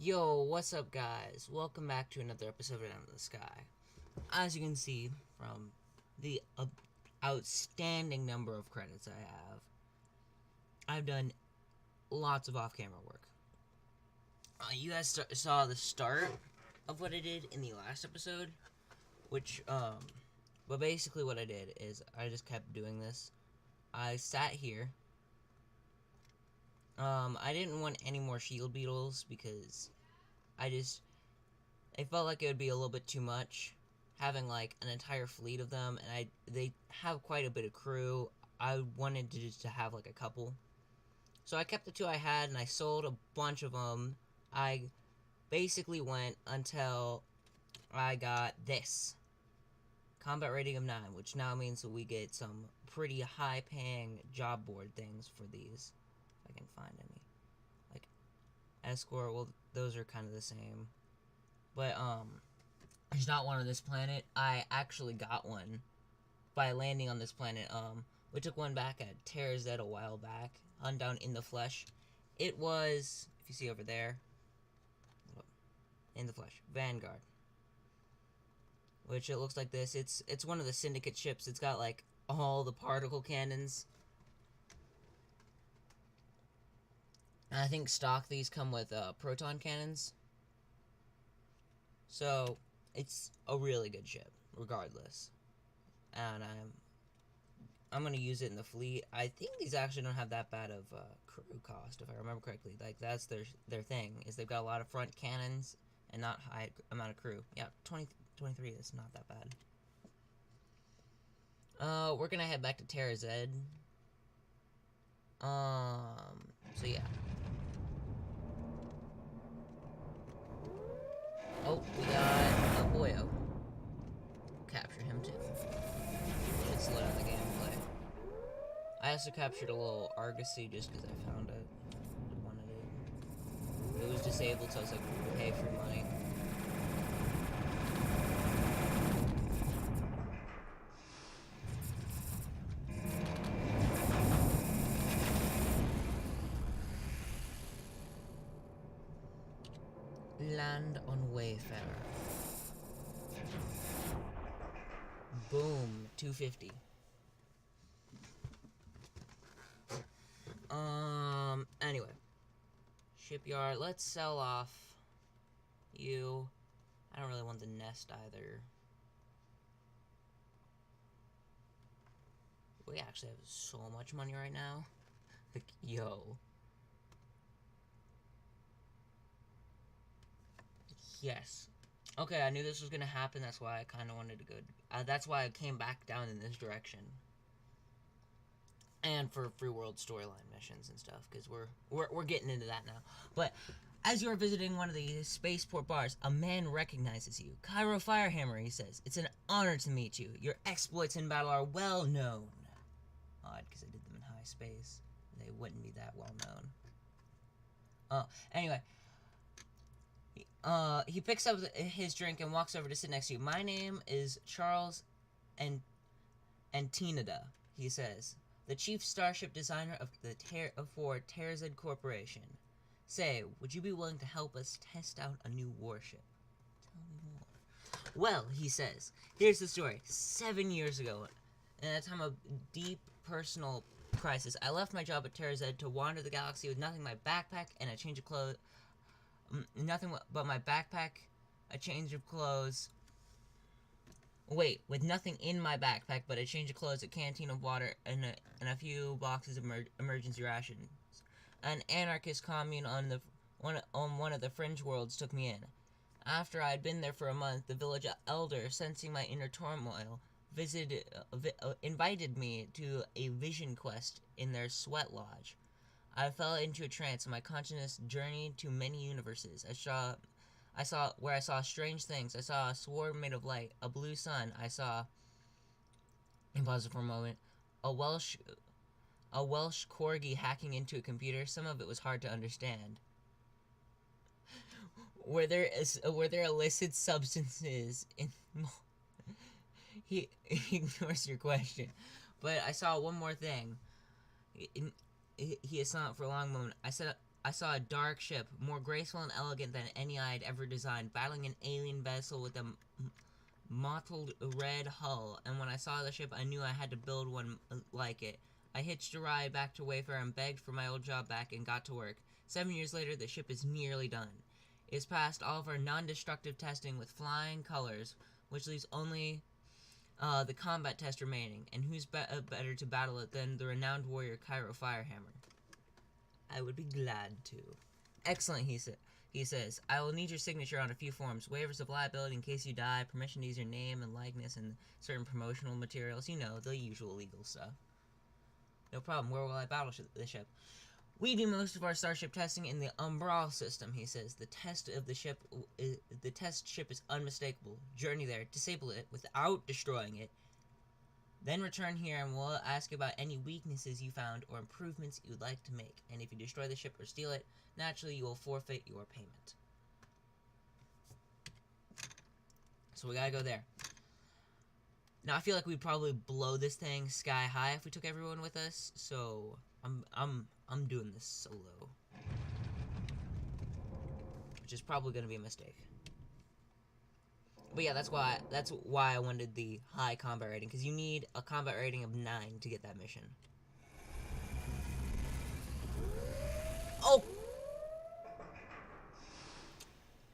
Yo, what's up, guys? Welcome back to another episode of Out of the Sky. As you can see from the outstanding number of credits I have, I've done lots of off-camera work. You guys saw the start of what I did in the last episode, but basically what I did is I just kept doing this. I sat here. I didn't want any more shield beetles because I felt like it would be a little bit too much having like an entire fleet of them, and they have quite a bit of crew. I wanted to just to have like a couple, so I kept the two I had, and I sold a bunch of them. I basically went until I got this combat rating of 9, which now means that we get some pretty high-paying job board things for these. If I can find any, like escort. Well, those are kind of the same. But, there's not one on this planet. I actually got one by landing on this planet. We took one back at Tarazed a while back, Undown in the Flesh. It was, if you see over there, in the flesh, Vanguard. Which it looks like this. It's one of the Syndicate ships. It's got, like, all the particle cannons. And I think stock these come with, proton cannons. So, it's a really good ship, regardless. And I'm gonna use it in the fleet. I think these actually don't have that bad of crew cost, if I remember correctly. Like, that's their thing, is they've got a lot of front cannons and not high amount of crew. Yeah, 23 is not that bad. We're gonna head back to Tarazed. So yeah. Oh, we got a boyo. Capture him too. Should slow down the gameplay. I also captured a little Argosy just because I found it. I wanted it. It was disabled, so I was like, pay for money. Land on Wayfarer. Boom, 250. Anyway. Shipyard, let's sell off you. I don't really want the nest either. We actually have so much money right now. Like, yo. Yes. Okay, I knew this was gonna happen. That's why I kind of wanted to go. That's why I came back down in this direction. And for free world storyline missions and stuff, because we're getting into that now. But as you are visiting one of the spaceport bars, a man recognizes you. Cairo Firehammer, he says. It's an honor to meet you. Your exploits in battle are well known. Odd, because I did them in high space. They wouldn't be that well known. Anyway. He picks up his drink and walks over to sit next to you. My name is Charles Antinida, he says. The chief starship designer of the Tarazed Corporation. Say, would you be willing to help us test out a new warship? Tell me more. Well, he says, here's the story. 7 years ago, in a time of deep personal crisis, I left my job at Tarazed to wander the galaxy with nothing but my backpack and a change of clothes. Nothing but my backpack, a change of clothes. Wait, with nothing in my backpack but a change of clothes, a canteen of water, and a few boxes of emergency rations. An anarchist commune on one of the fringe worlds took me in. After I had been there for a month, the village elder, sensing my inner turmoil, invited me to a vision quest in their sweat lodge. I fell into a trance, and my consciousness journeyed to many universes. I saw strange things. I saw a sword made of light, a blue sun. I saw, and pause for a moment, a Welsh corgi hacking into a computer. Some of it was hard to understand. Were there illicit substances in? He ignores your question, but I saw one more thing. He is silent for a long moment. I said, I saw a dark ship, more graceful and elegant than any I had ever designed, battling an alien vessel with a mottled red hull, and when I saw the ship, I knew I had to build one like it. I hitched a ride back to Wayfair and begged for my old job back and got to work. 7 years later, the ship is nearly done. It has passed all of our non-destructive testing with flying colors, which leaves only the combat test remaining, and who's better to battle it than the renowned warrior Cairo Firehammer? I would be glad to. Excellent, he says. I will need your signature on a few forms. Waivers of liability in case you die, permission to use your name and likeness and certain promotional materials. You know, the usual legal stuff. No problem. Where will I battle the ship? We do most of our starship testing in the Umbral system, he says. The test ship is unmistakable. Journey there, disable it without destroying it. Then return here and we'll ask about any weaknesses you found or improvements you'd like to make. And if you destroy the ship or steal it, naturally you will forfeit your payment. So we gotta go there. Now I feel like we'd probably blow this thing sky high if we took everyone with us. So I'm doing this solo, which is probably gonna be a mistake. But yeah, that's why I wanted the high combat rating, because you need a combat rating of 9 to get that mission. Oh!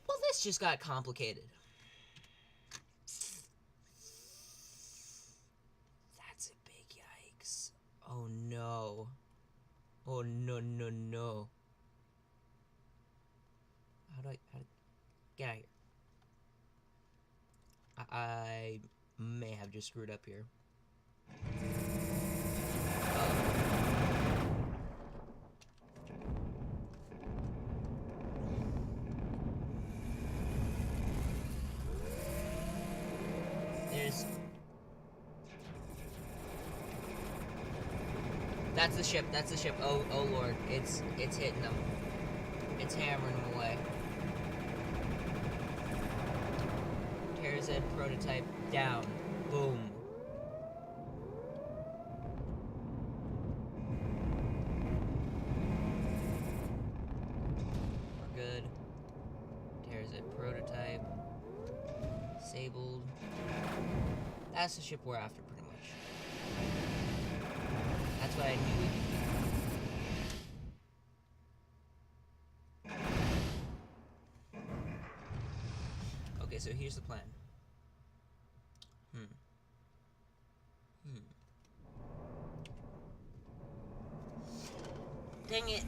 Well, this just got complicated. That's a big yikes. Oh no. Oh no, no, no. How do I get out of here? I may have just screwed up here. That's the ship. That's the ship. Oh lord, it's hitting them. It's hammering them away. Tarazed prototype down. Boom. We're good. Tarazed prototype. Disabled. That's the ship we're after, pretty much. That's what I knew we could do. Okay, so here's the plan. Dang it.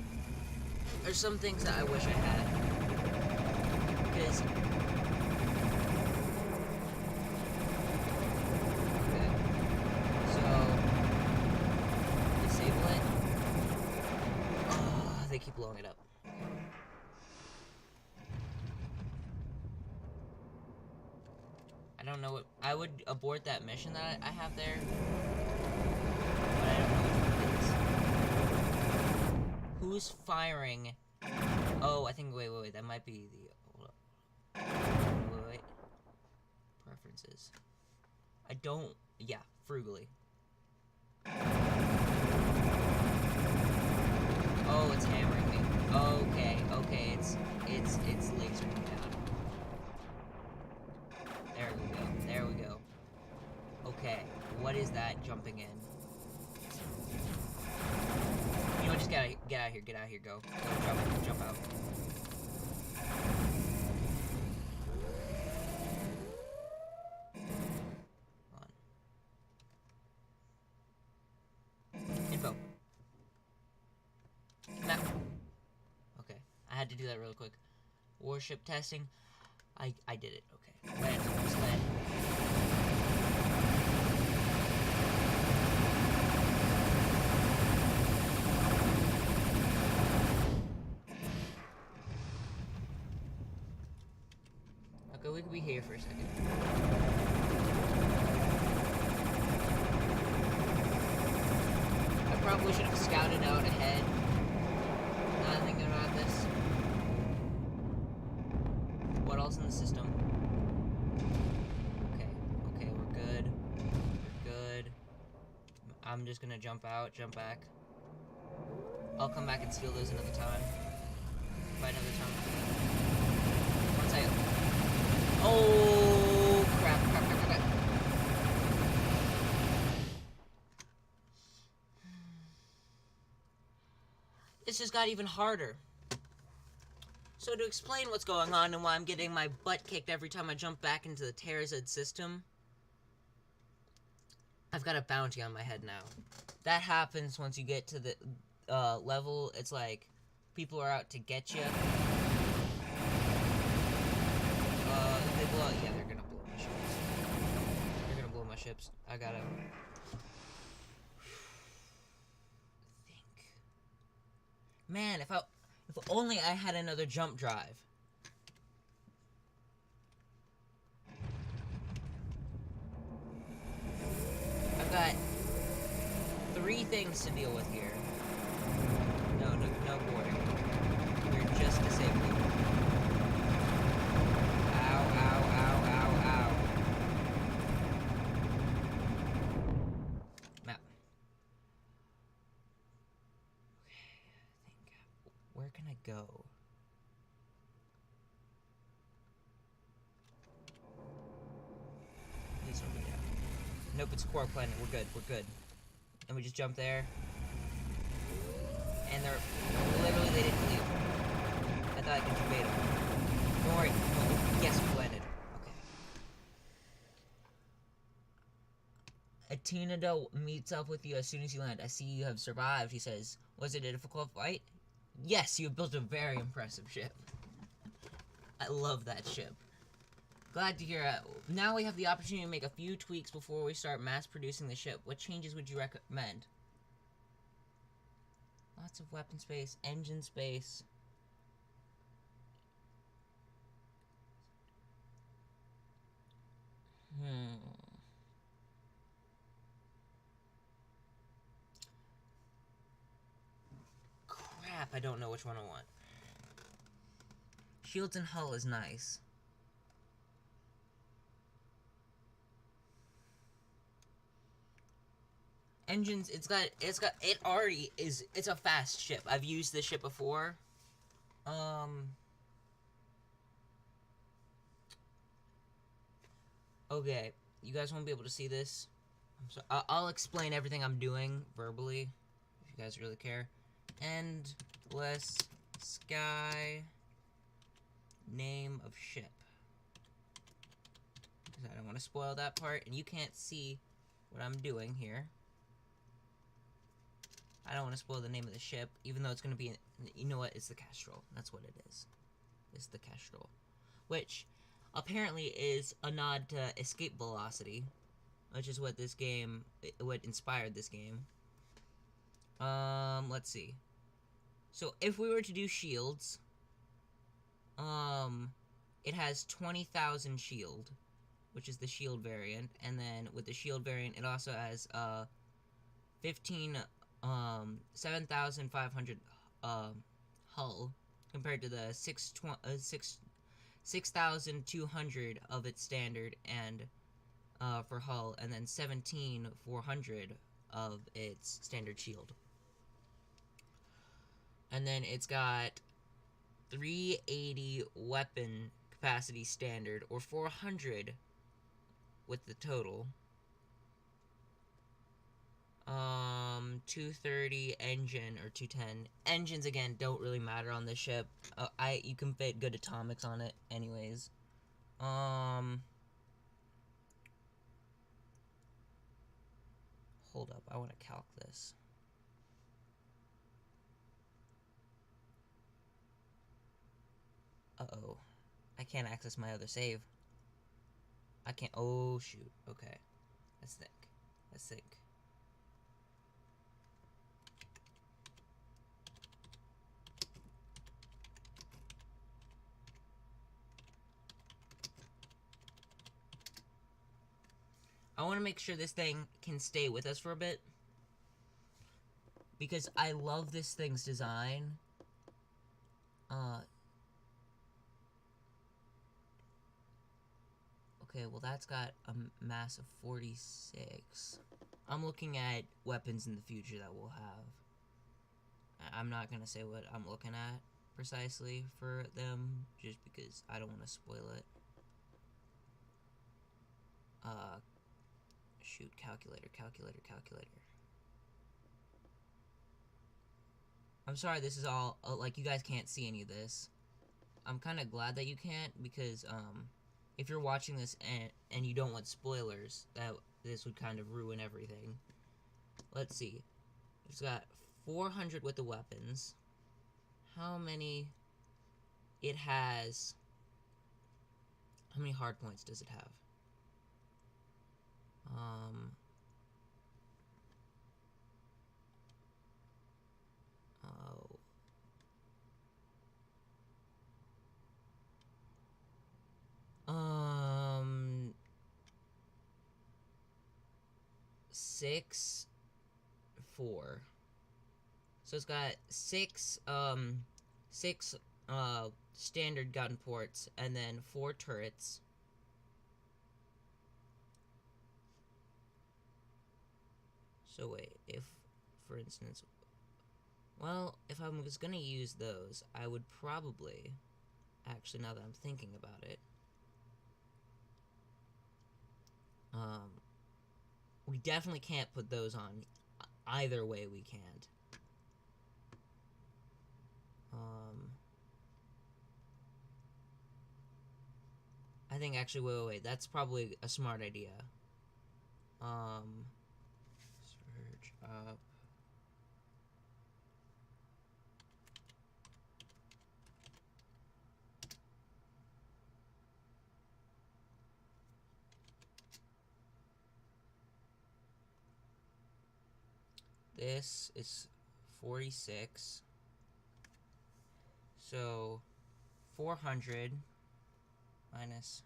There's some things that I wish I had. Because... Okay. So... Disable it. Oh, they keep blowing it up. I don't know what... I would abort that mission that I have there. But I don't know which one it is. Who's firing? Oh, I think... Wait. That might be the... Hold up. Wait. Preferences. I don't... Yeah, frugally. Oh, it's hammering me. Okay, it's lasering me down. There we go. Okay, what is that jumping in? You know what, just get out of here, go. Jump out. Hold on. Info. Map. Okay, I had to do that real quick. Warship testing. I did it, okay. Land, just land. Okay, we could be here for a second. I probably should have scouted out ahead. Now I'm thinking about this. What else in the system? Okay, we're good. We're good. I'm just gonna jump out, jump back. I'll come back and steal those another time. This just got even harder. So to explain what's going on and why I'm getting my butt kicked every time I jump back into the Tarazed system, I've got a bounty on my head now. That happens once you get to the level. It's like people are out to get you. If they blow, yeah, they're gonna blow my ships. They're gonna blow my ships. I gotta think. Man, if only I had another jump drive. I've got 3 things to deal with here. No boarding. We're just disabling. Ow, ow, ow, ow, ow. Map. Okay, I think. Where can I go? This over there. Nope, it's Quark Planet. We're good. We're good. And we just jump there. And they're literally, they didn't leave. I thought I could debate them. Don't worry. Oh, yes, we landed. Okay. Atinado meets up with you as soon as you land. I see you have survived. He says, was it a difficult fight? Yes, you have built a very impressive ship. I love that ship. Glad to hear it. Now we have the opportunity to make a few tweaks before we start mass producing the ship. What changes would you recommend? Lots of weapon space, engine space. Crap, I don't know which one I want. Shields and hull is nice. Engines, it's a fast ship. I've used this ship before. Okay, you guys won't be able to see this. I'll explain everything I'm doing verbally, if you guys really care. Endless sky, name of ship. Because I don't want to spoil that part, and you can't see what I'm doing here. I don't want to spoil the name of the ship, even though it's going to be, you know what, it's the Kestrel. That's what it is. It's the Kestrel. Which, apparently, is a nod to escape velocity, which is what this game, what inspired this game. Let's see. So, if we were to do shields, it has 20,000 shield, which is the shield variant, and then with the shield variant, it also has, 7,500 hull compared to the 6,200 of its standard and for hull, and then 17,400 of its standard shield. And then it's got 380 weapon capacity standard, or 400 with the total. 230 engine, or 210. Engines, again, don't really matter on this ship. You can fit good atomics on it anyways. Hold up, I want to calc this. Uh-oh. I can't access my other save. I can't, oh shoot, okay. Let's think. I want to make sure this thing can stay with us for a bit, because I love this thing's design. Okay, well that's got a mass of 46. I'm looking at weapons in the future that we'll have. I'm not gonna say what I'm looking at precisely for them, just because I don't want to spoil it. Shoot, calculator. I'm sorry this is all, like, you guys can't see any of this. I'm kind of glad that you can't, because, if you're watching this and you don't want spoilers, this would kind of ruin everything. Let's see. It's got 400 with the weapons. How many it has... How many hard points does it have? Oh. 6, 4. So it's got 6, 6, standard gun ports, and then 4 turrets. So wait, if, for instance, well, if I was gonna use those, I would probably, actually, now that I'm thinking about it, we definitely can't put those on. Either way, we can't. I think actually, wait, that's probably a smart idea. Search up. This is 46. So 400 minus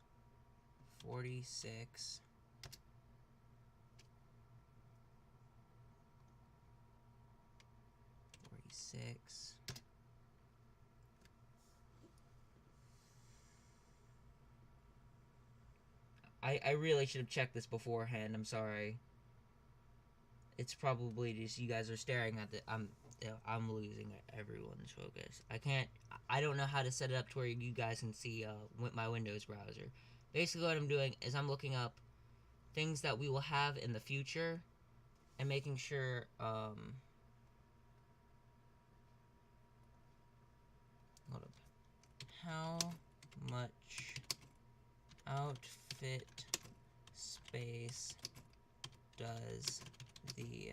46 46. I really should have checked this beforehand. I'm sorry. It's probably just you guys are staring at the... I'm losing everyone's focus. I don't know how to set it up to where you guys can see my Windows browser. Basically what I'm doing is I'm looking up things that we will have in the future and making sure, hold up. How much outfit space does the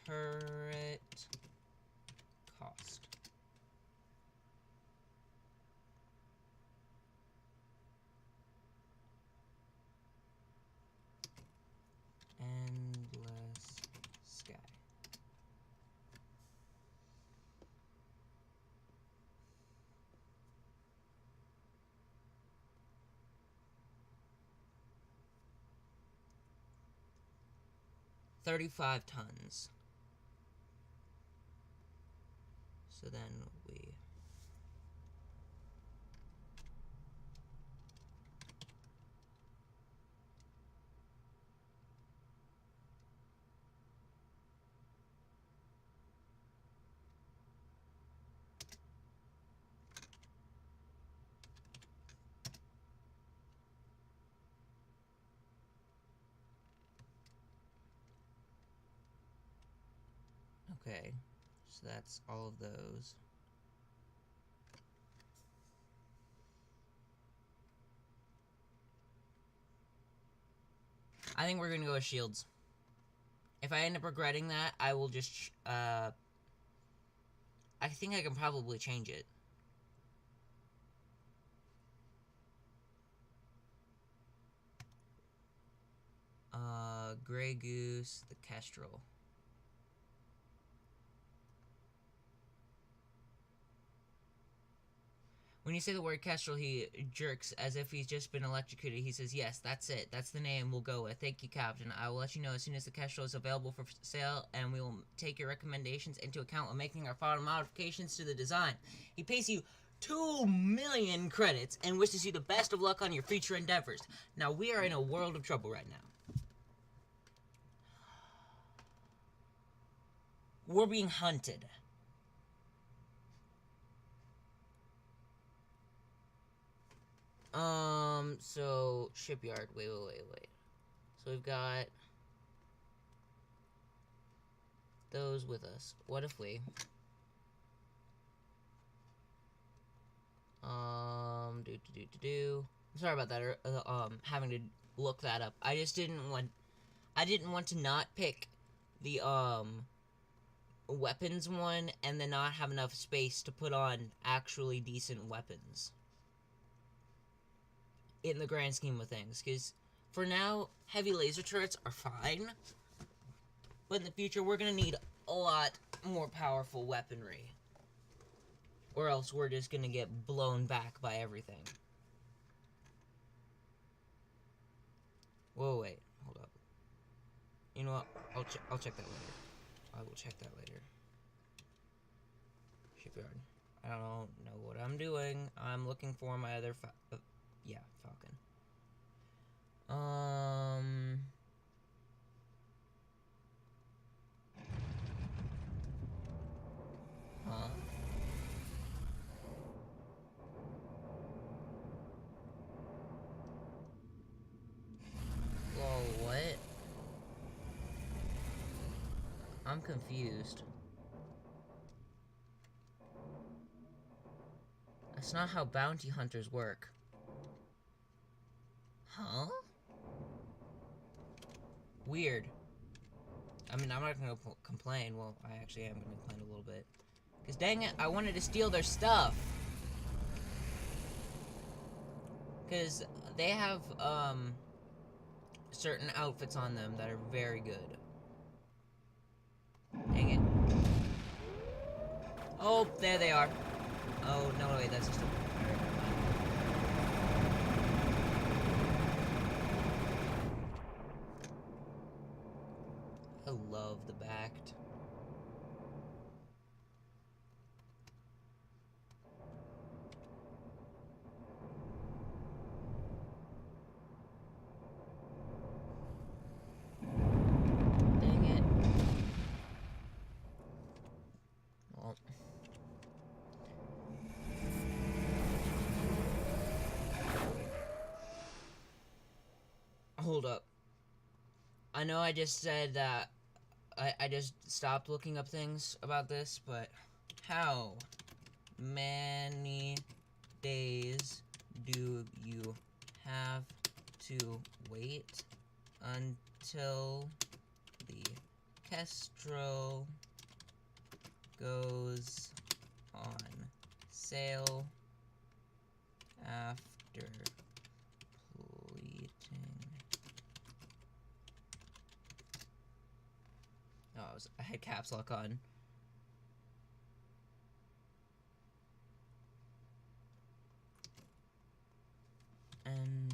turret cost? Endless sky. $35 tons. So then we... Okay, so that's all of those. I think we're gonna go with shields. If I end up regretting that, I will just, I think I can probably change it. Grey Goose, the Kestrel. When you say the word Kestrel, he jerks as if he's just been electrocuted. He says, yes, that's it. That's the name we'll go with. Thank you, Captain. I will let you know as soon as the Kestrel is available for sale, and we will take your recommendations into account when making our final modifications to the design. He pays you 2 million credits and wishes you the best of luck on your future endeavors. Now, we are in a world of trouble right now. We're being hunted. So, shipyard. Wait. So we've got those with us. What if we... I'm sorry about that, having to look that up. I just didn't want to not pick the, weapons one and then not have enough space to put on actually decent weapons. In the grand scheme of things, because for now, heavy laser turrets are fine, but in the future, we're gonna need a lot more powerful weaponry. Or else we're just gonna get blown back by everything. Whoa, wait, hold up. You know what? I'll check that later. I will check that later. Shipyard. I don't know what I'm doing. I'm looking for my other yeah, Falcon. Huh? Whoa, what? I'm confused. That's not how bounty hunters work. Huh? Weird. I mean, I'm not gonna complain. Well, I actually am gonna complain a little bit. Because dang it, I wanted to steal their stuff. Because they have, certain outfits on them that are very good. Dang it. Oh, there they are. Oh, no, wait, that's just a... I love the backed. Dang it. Well. Hold up. I know I just said that I just stopped looking up things about this, but how many days do you have to wait until the Kestrel goes on sale after pleating? Oh, I had caps lock on. And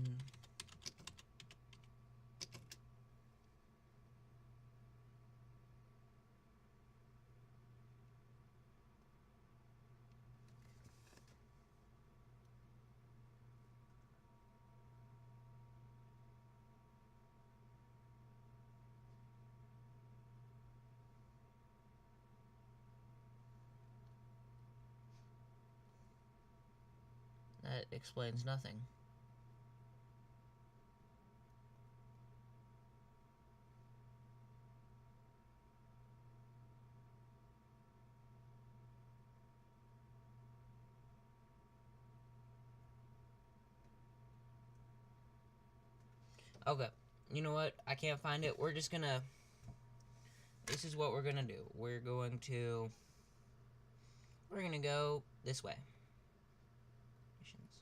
that explains nothing. Okay, you know what? I can't find it. We're just gonna... This is what we're gonna do. We're gonna go this way. Missions.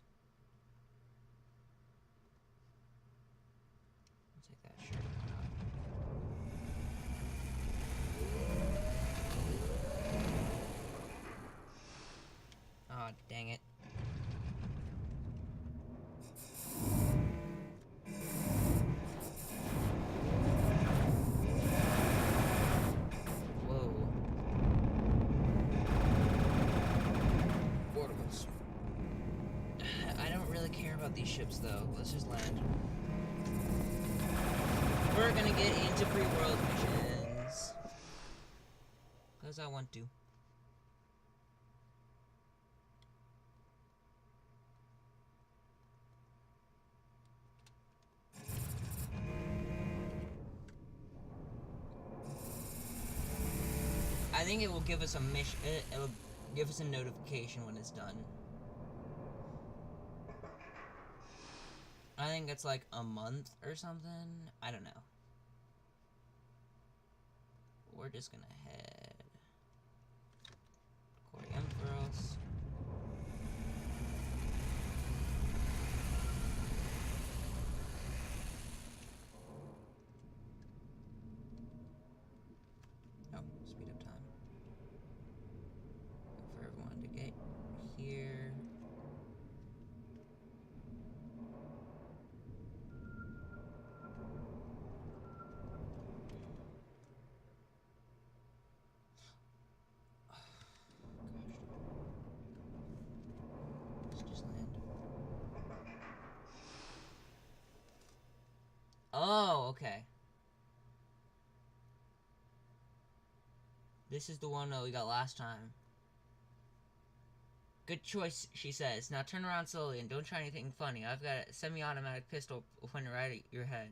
I'll take that shirt. Aw, dang it. These ships though. Let's just land. We're gonna get into pre-world missions. Because I want to. I think it will give us a mission. It'll give us a notification when it's done. I think it's like a month or something. I don't know. We're just gonna head Corey Emperos. Oh, speed up time. For everyone to get here. Oh, okay. This is the one that we got last time. Good choice, she says. Now turn around slowly and don't try anything funny. I've got a semi-automatic pistol pointed right at your head.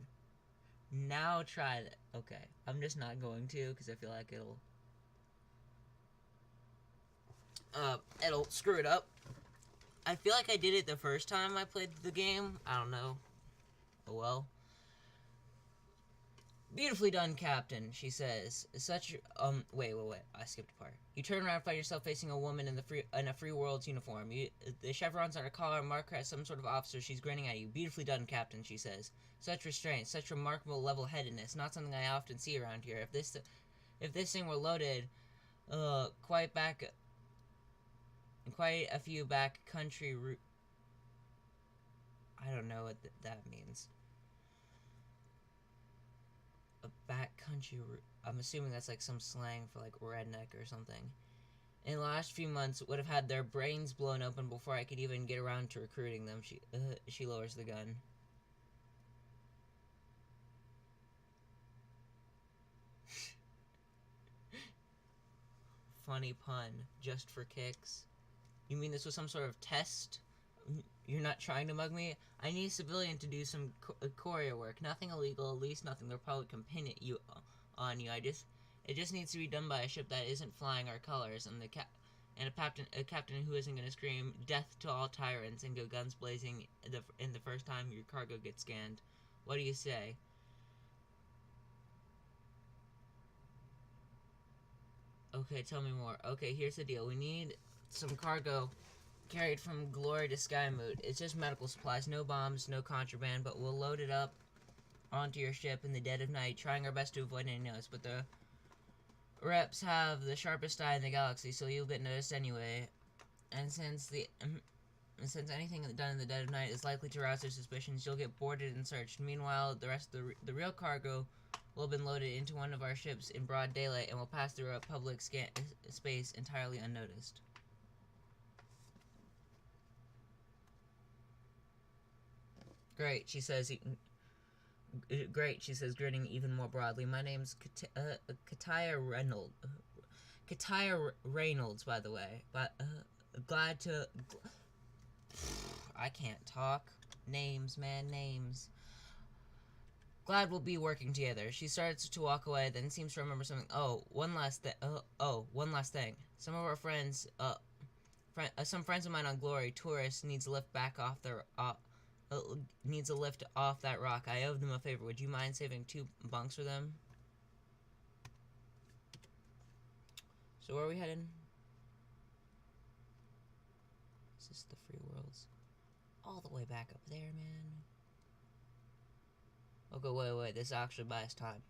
Now try that. Okay, I'm just not going to because I feel like it'll screw it up. I feel like I did it the first time I played the game. I don't know. Oh well. Beautifully done, Captain, she says. Such, wait, I skipped a part. You turn around and find yourself facing a woman in a free world's uniform. The chevrons on her collar mark her as some sort of officer. She's grinning at you. Beautifully done, Captain, she says. Such restraint, such remarkable level-headedness. Not something I often see around here. If this thing were loaded, quite a few backcountry I don't know what that means. A backcountry I'm assuming that's like some slang for like redneck or something. In the last few months would have had their brains blown open before I could even get around to recruiting them. She lowers the gun. Funny pun, just for kicks. You mean this was some sort of test? You're not trying to mug me? I need a civilian to do some courier work. Nothing illegal, at least nothing the Republic can pin it on you. It just needs to be done by a ship that isn't flying our colors, and a captain who isn't going to scream death to all tyrants and go guns blazing in the first time your cargo gets scanned. What do you say? Okay, tell me more. Okay, here's the deal. We need some cargo carried from Glory to Skymoot. It's just medical supplies, no bombs, no contraband, but we'll load it up onto your ship in the dead of night, trying our best to avoid any notice. But the reps have the sharpest eye in the galaxy, so you'll get noticed anyway. And since anything done in the dead of night is likely to arouse their suspicions, you'll get boarded and searched. Meanwhile, the rest of the real cargo will have been loaded into one of our ships in broad daylight and will pass through a public space entirely unnoticed. Great, she says. Great, she says, grinning even more broadly. My name's Kataya Reynolds, by the way. But glad to. I can't talk. Names, man, names. Glad we'll be working together. She starts to walk away, then seems to remember something. One last thing. Some of our friends, some friends of mine on Glory, tourists, needs a lift back off their. Needs a lift off that rock. I owe them a favor. Would you mind saving 2 bunks for them? So where are we heading? Is this the free worlds? All the way back up there, man. Okay, wait. This actually buys time.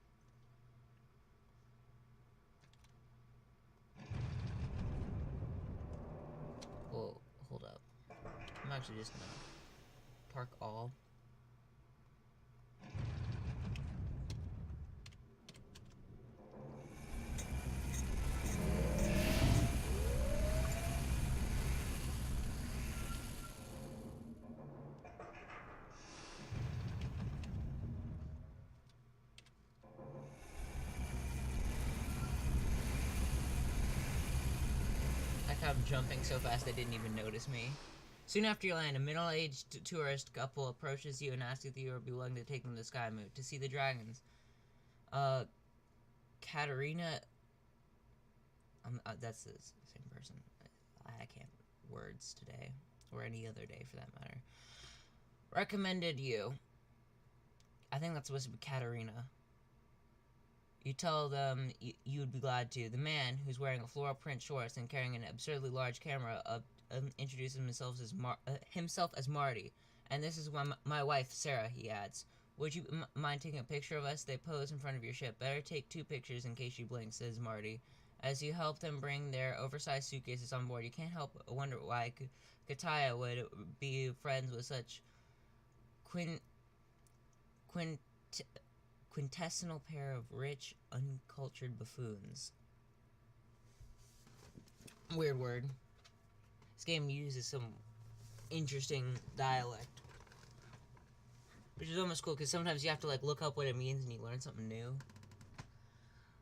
Whoa, hold up. I'm actually just gonna park all. I'm jumping so fast they didn't even notice me. Soon after you land, a middle-aged tourist couple approaches you and asks if you would be willing to take them to Skymoot to see the dragons. Katarina That's the same person. I can't words today, or any other day for that matter. Recommended you. I think that's supposed to be Katerina. You tell them you would be glad to. The man, who's wearing a floral print shorts and carrying an absurdly large camera, introduces himself as Marty. And this is my wife, Sarah, he adds. Would you mind taking a picture of us? They pose in front of your ship. Better take 2 pictures in case she blinks, says Marty. As you help them bring their oversized suitcases on board, you can't help but wonder why Kataya would be friends with such quintessential pair of rich, uncultured buffoons. Weird word. This game uses some interesting dialect, which is almost cool because sometimes you have to look up what it means and you learn something new.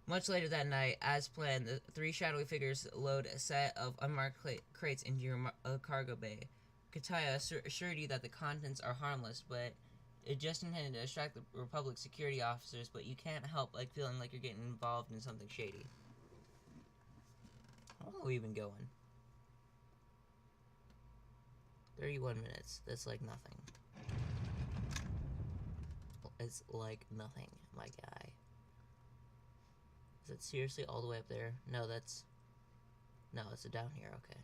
Much later that night, as planned, the 3 shadowy figures load a set of unmarked crates into your cargo bay. Kataya assured you that the contents are harmless, but it just intended to distract the Republic security officers, but you can't help feeling like you're getting involved in something shady. How long are we even going? 31 minutes. That's like nothing. It's like nothing, my guy. Is it seriously all the way up there? No, it's down here, okay.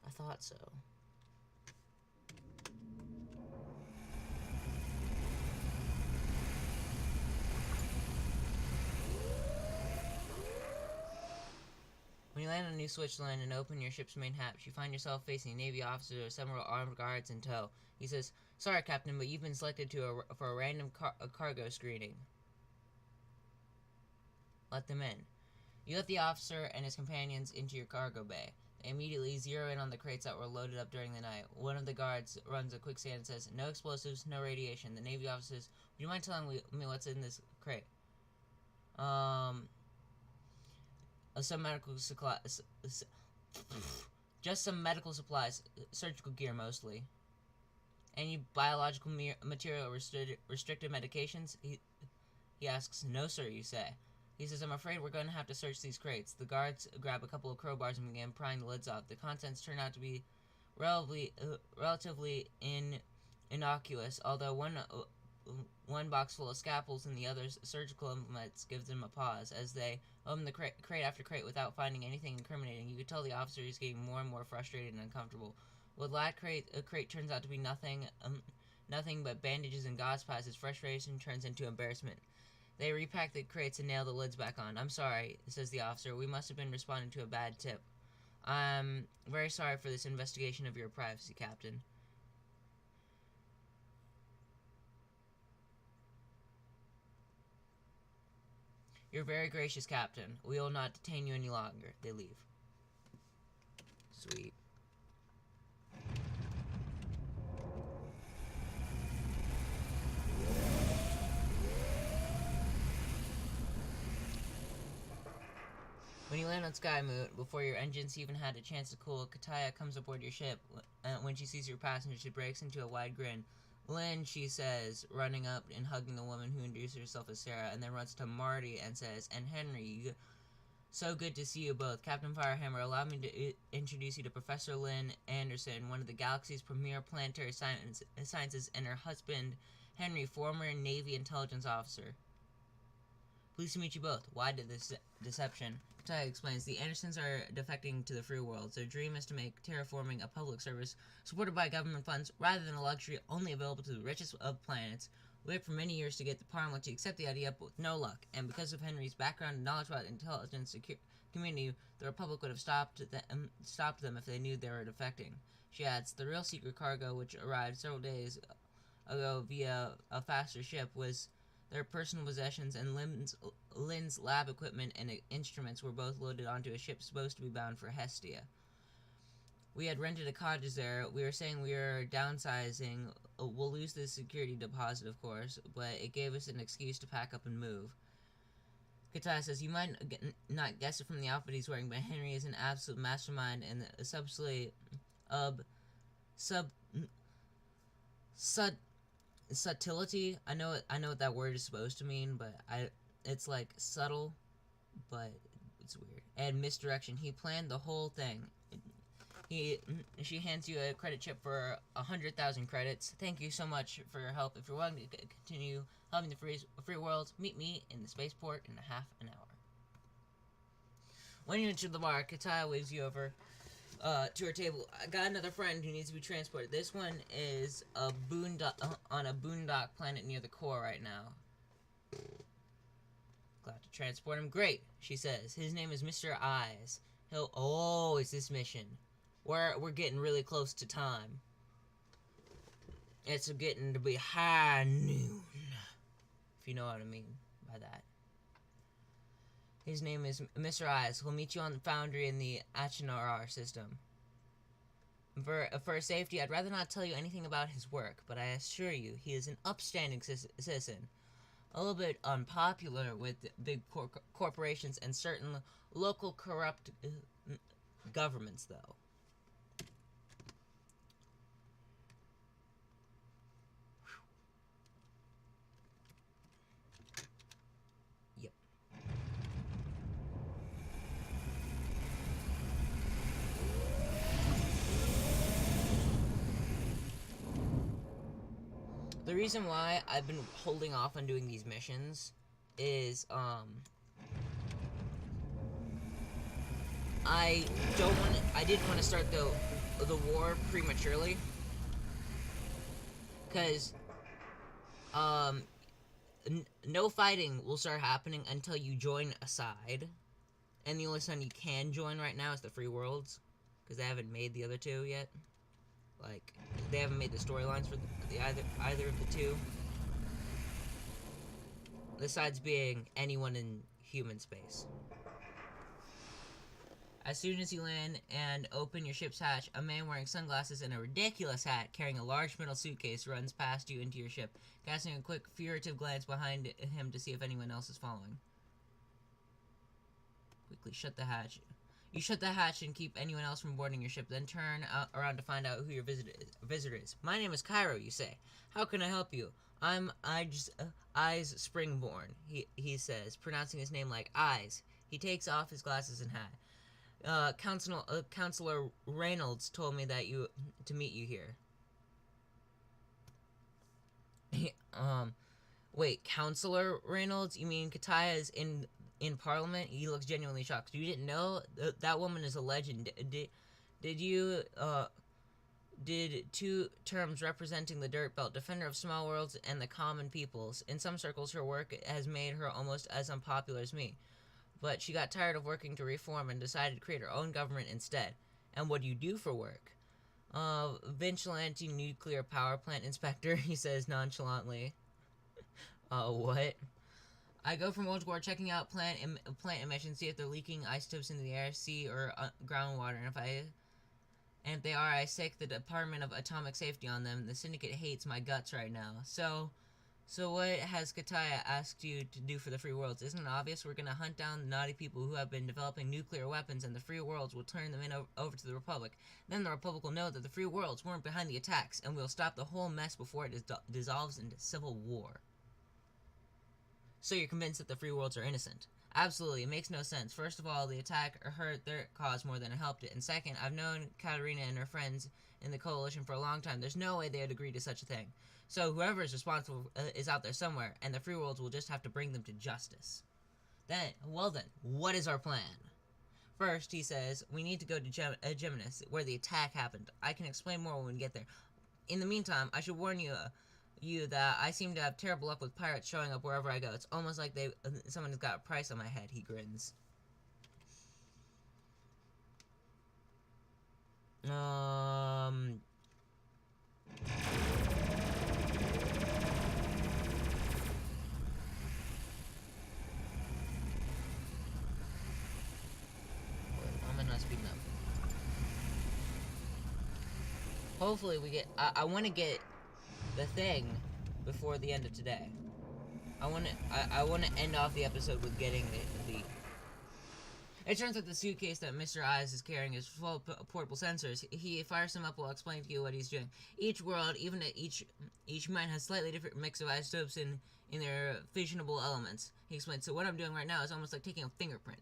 I thought so. When you land on New Switzerland and open your ship's main hatch, you find yourself facing a Navy officer with several armed guards in tow. He says, "Sorry, Captain, but you've been selected for a random cargo screening. Let them in." You let the officer and his companions into your cargo bay. They immediately zero in on the crates that were loaded up during the night. One of the guards runs a quick scan and says, "No explosives, no radiation." The Navy officer says, "Would you mind telling me what's in this crate?" Some medical supplies. Just some medical supplies. Surgical gear, mostly. Any biological material restricted medications? He asks. "No, sir," you say. He says, "I'm afraid we're going to have to search these crates." The guards grab a couple of crowbars and begin prying the lids off. The contents turn out to be relatively innocuous, although one box full of scalpels and the other's surgical implements gives them a pause. As they open the crate after crate without finding anything incriminating, you could tell the officer is getting more and more frustrated and uncomfortable. With that crate turns out to be nothing but bandages and gauze pads. His frustration turns into embarrassment. They repack the crates and nail the lids back on. "I'm sorry," says the officer. "We must have been responding to a bad tip. I'm very sorry for this investigation of your privacy, Captain." "You're very gracious, Captain. We will not detain you any longer." They leave. Sweet. When you land on Skymoot, before your engines even had a chance to cool, Kataya comes aboard your ship. When she sees your passenger, she breaks into a wide grin. "Lynn," she says, running up and hugging the woman who introduced herself as Sarah, and then runs to Marty and says, "And Henry, so good to see you both. Captain Firehammer, allow me to introduce you to Professor Lynn Anderson, one of the galaxy's premier planetary sciences, and her husband, Henry, former Navy intelligence officer. Pleased to meet you both. Why did this deception?" Kataya explains, "The Andersons are defecting to the free world. Their dream is to make terraforming a public service supported by government funds rather than a luxury only available to the richest of planets. We worked for many years to get the Parliament to accept the idea, but with no luck. And because of Henry's background and knowledge about the intelligence community, the Republic would have stopped them if they knew they were defecting." She adds, "The real secret cargo, which arrived several days ago via a faster ship, was their personal possessions, and Lynn's lab equipment and instruments were both loaded onto a ship supposed to be bound for Hestia. We had rented a cottage there. We were saying we were downsizing. We'll lose the security deposit, of course, but it gave us an excuse to pack up and move." Kataya says, "You might not guess it from the outfit he's wearing, but Henry is an absolute mastermind and subtlety. I know what that word is supposed to mean, but it's like subtle, but it's weird. and misdirection. He planned the whole thing. She hands you a credit chip for 100,000 credits. Thank you so much for your help. If you're willing to continue helping the free world, meet me in the spaceport in half an hour. When you enter the bar, Kataya waves you over to her table. I got another friend who needs to be transported. This one is on a boondock planet near the core right now. Glad to transport him. Great, she says. His name is Mr. Eyes. It's this mission. We're getting really close to time. It's getting to be high noon, if you know what I mean by that. His name is Mr. Eyes. He'll meet you on the foundry in the Achenar system. For safety, I'd rather not tell you anything about his work, but I assure you, he is an upstanding citizen. A little bit unpopular with big corporations and certain local corrupt governments, though. Yep. The reason why I've been holding off on doing these missions is, I didn't want to start the war prematurely, because, no fighting will start happening until you join a side, and the only side you can join right now is the Free Worlds, because they haven't made the other two yet. Like, they haven't made the storylines for either of the two. The sides being anyone in human space. As soon as you land and open your ship's hatch, a man wearing sunglasses and a ridiculous hat carrying a large metal suitcase runs past you into your ship, casting a quick, furtive glance behind him to see if anyone else is following. Quickly shut the hatch. You shut the hatch and keep anyone else from boarding your ship, then turn around to find out who your visitor is. My name is Cairo, you say. How can I help you? I'm Eyes Springborn, he says, pronouncing his name like Eyes. He takes off his glasses and hat. Counselor Reynolds told me that to meet you here. Wait, Counselor Reynolds? You mean Kataya is in Parliament? He looks genuinely shocked. You didn't know? That woman is a legend. Did two terms representing the Dirt Belt, Defender of Small Worlds and the Common Peoples. In some circles, her work has made her almost as unpopular as me. But she got tired of working to reform and decided to create her own government instead. And what do you do for work? Vigilante nuclear power plant inspector, he says nonchalantly. What? I go from world to war checking out plant emissions, see if they're leaking isotopes into the air, sea, or groundwater, and if they are, I sick the Department of Atomic Safety on them. The Syndicate hates my guts right now. So what has Kataya asked you to do for the Free Worlds? Isn't it obvious? We're gonna hunt down the naughty people who have been developing nuclear weapons, and the Free Worlds will turn them over to the Republic. Then the Republic will know that the Free Worlds weren't behind the attacks, and we'll stop the whole mess before it dissolves into civil war. So you're convinced that the Free Worlds are innocent? Absolutely, it makes no sense. First of all, the attack hurt their cause more than it helped it. And second, I've known Katarina and her friends in the Coalition for a long time. There's no way they would agree to such a thing. So whoever is responsible is out there somewhere, and the Free Worlds will just have to bring them to justice. Then, what is our plan? First, he says, we need to go to Geminus, where the attack happened. I can explain more when we get there. In the meantime, I should warn you that I seem to have terrible luck with pirates showing up wherever I go. It's almost like someone has got a price on my head, he grins. I'm not speaking up. Hopefully we get, I want to get the thing before the end of today. I want to end off the episode with getting the It turns out the suitcase that Mr. Eyes is carrying is full of portable sensors. He fires them up while explaining to you what he's doing. Each world, even at each mine, has slightly different mix of isotopes in their fissionable elements. He explains, so what I'm doing right now is almost like taking a fingerprint.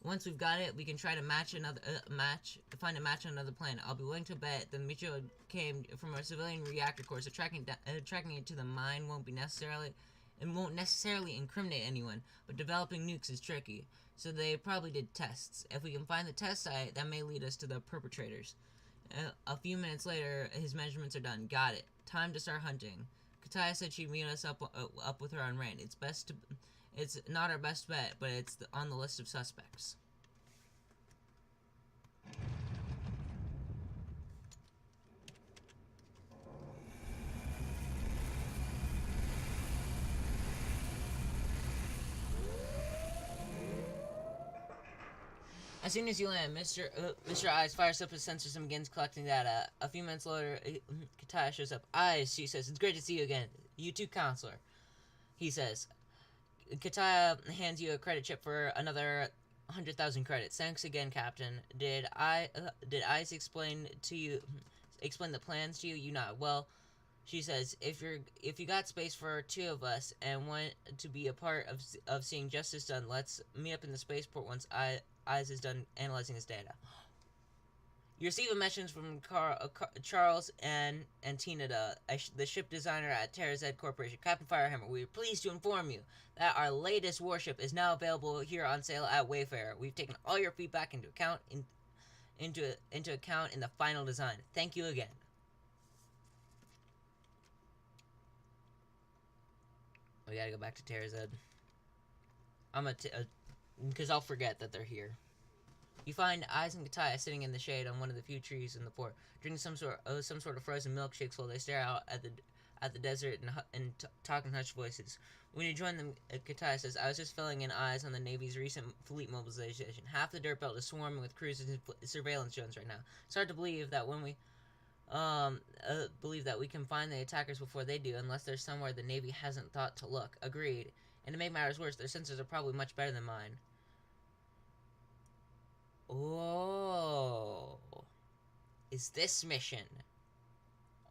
Once we've got it, we can try to find a match on another planet. I'll be willing to bet the meteor came from a civilian reactor core, so tracking it to the mine won't necessarily incriminate anyone. But developing nukes is tricky, so they probably did tests. If we can find the test site, that may lead us to the perpetrators. A few minutes later, his measurements are done. Got it. Time to start hunting. Kataya said she'd meet us up with her on Rain. It's not our best bet, but it's on the list of suspects. As soon as you land, Mr. Eyes fires up his sensors and begins collecting data. A few minutes later, Kataya shows up. Eyes, she says, it's great to see you again. You too, counselor. He says. Kataya hands you a credit chip for another 100,000 credits. Thanks again, Captain. Did Eyes explain the plans to you? You nod. Well, she says, if you got space for two of us and want to be a part of seeing justice done, let's meet up in the spaceport once Eyes is done analyzing his data. You receive a message from Charles and Tina, the ship designer at Tarazed Corporation. Captain Firehammer, we are pleased to inform you that our latest warship is now available here on sale at Wayfarer. We've taken all your feedback into account in the final design. Thank you again. We gotta go back to Tarazed. Because I'll forget that they're here. You find Eyes and Kataya sitting in the shade on one of the few trees in the fort, drinking some sort of frozen milkshakes while they stare out at the desert and talk in hushed voices. When you join them, Kataya says, "I was just filling in Eyes on the Navy's recent fleet mobilization. Half the dirt belt is swarming with cruisers and surveillance drones right now. It's hard to believe that we can find the attackers before they do, unless there's somewhere the Navy hasn't thought to look." Agreed. And to make matters worse, their sensors are probably much better than mine. Oh. Is this mission?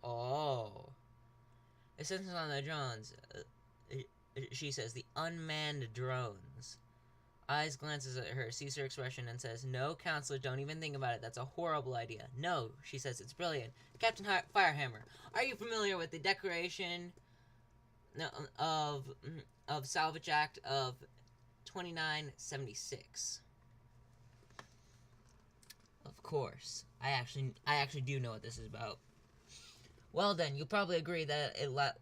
Oh. The sensors on the drones, she says, the unmanned drones. Eyes glances at her, sees her expression, and says, "No, counselor, don't even think about it. That's a horrible idea." "No," she says, "it's brilliant. Captain Firehammer, are you familiar with the Declaration of Salvage Act of 2976? Of course. I actually do know what this is about. Well then, you'll probably agree that,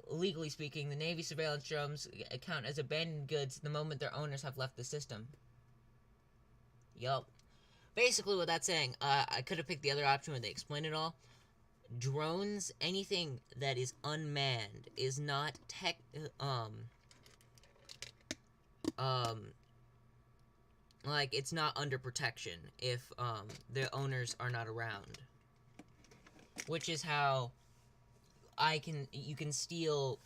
legally speaking, the Navy surveillance drones count as abandoned goods the moment their owners have left the system. Yup. Basically what that's saying, I could have picked the other option where they explain it all. Drones, anything that is unmanned, is not like, it's not under protection if, their owners are not around. Which is how you can steal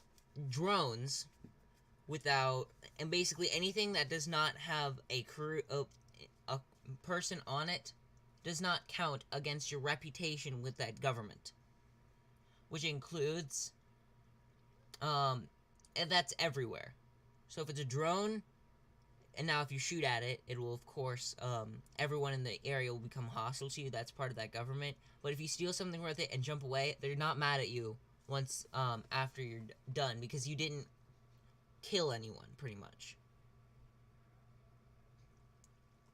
drones without, and basically anything that does not have a person on it does not count against your reputation with that government. Which includes, and that's everywhere. So if it's a drone, and now if you shoot at it, it will, of course, everyone in the area will become hostile to you. That's part of that government. But if you steal something worth it and jump away, they're not mad at you once, after you're done, because you didn't kill anyone, pretty much.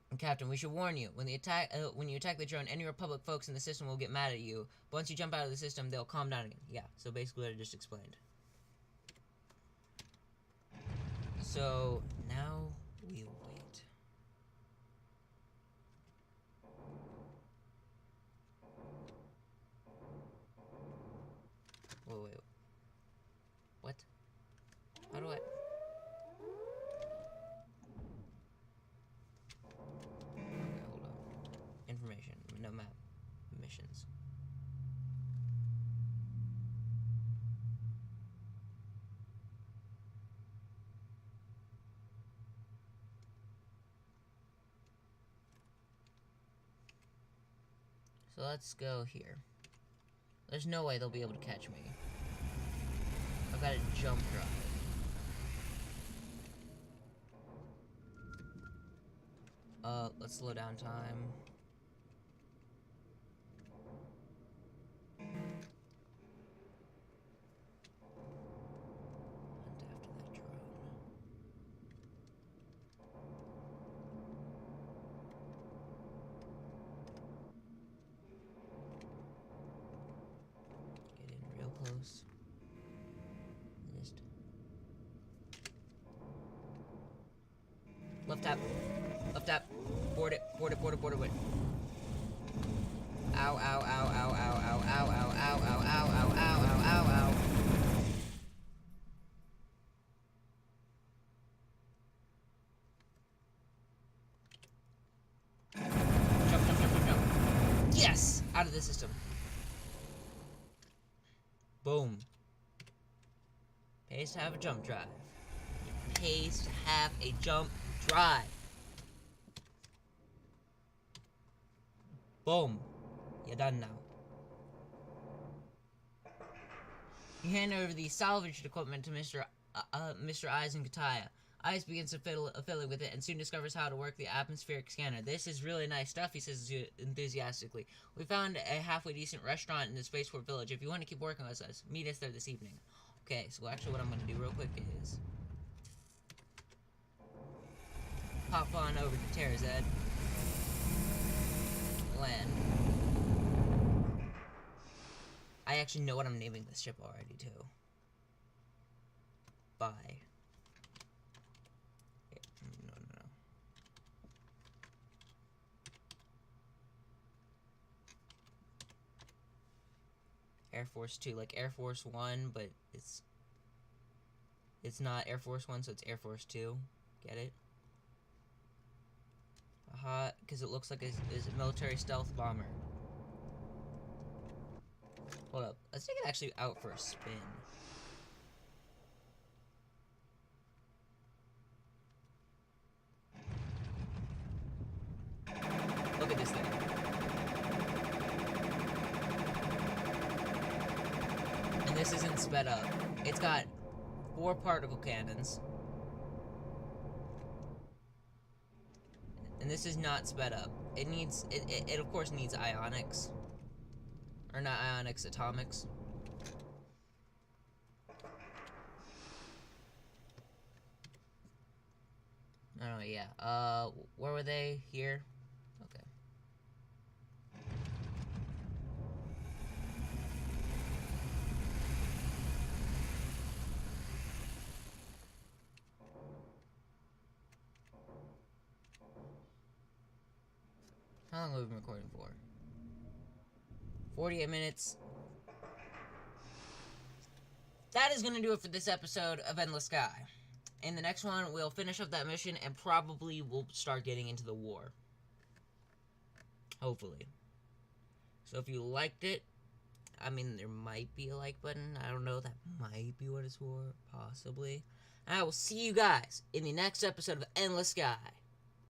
And Captain, we should warn you, when you attack the drone, any Republic folks in the system will get mad at you. But once you jump out of the system, they'll calm down again. Yeah, so basically what I just explained. So, now we wait. Wait. What? How do I... Okay, hold on. Information. No map. Missions. So let's go here. There's no way they'll be able to catch me. I've got to jump drive. Let's slow down time. Hunt after that drone. Get in real close. Just left tap. Left tap. Board it. Board it. Board it. Board it. Board it. Ow, ow, ow, ow, ow, ow, ow, ow, ow, ow, ow, ow, ow, ow, ow, ow. Jump, jump, jump, jump, jump. Yes! Out of the system. Boom. Pays to have a jump drive. It pays to have a jump drive. Boom. You're done now. You hand over the salvaged equipment to Mr. Eyes and Kataya. Eyes begins to fiddle with it and soon discovers how to work the atmospheric scanner. This is really nice stuff, he says enthusiastically. We found a halfway decent restaurant in the Spaceport Village. If you want to keep working with us, meet us there this evening. Okay, so actually what I'm going to do real quick is pop on over to Tarazed. Land. I actually know what I'm naming this ship already, too. Bye. No. Air Force 2, like Air Force 1, but it's not Air Force 1, so it's Air Force 2. Get it? Aha, because it looks like a military stealth bomber. Hold up. Let's take it actually out for a spin. Look at this thing. And this isn't sped up. It's got 4 particle cannons. And this is not sped up. It needs, it of course needs ionics. Or not ionics, atomics. Oh, yeah. Where were they? Here? Okay. How long have we been recording for? 48 minutes. That is going to do it for this episode of Endless Sky. In the next one, we'll finish up that mission and probably we'll start getting into the war. Hopefully. So if you liked it, I mean, there might be a like button. I don't know. That might be what it's for. Possibly. And I will see you guys in the next episode of Endless Sky.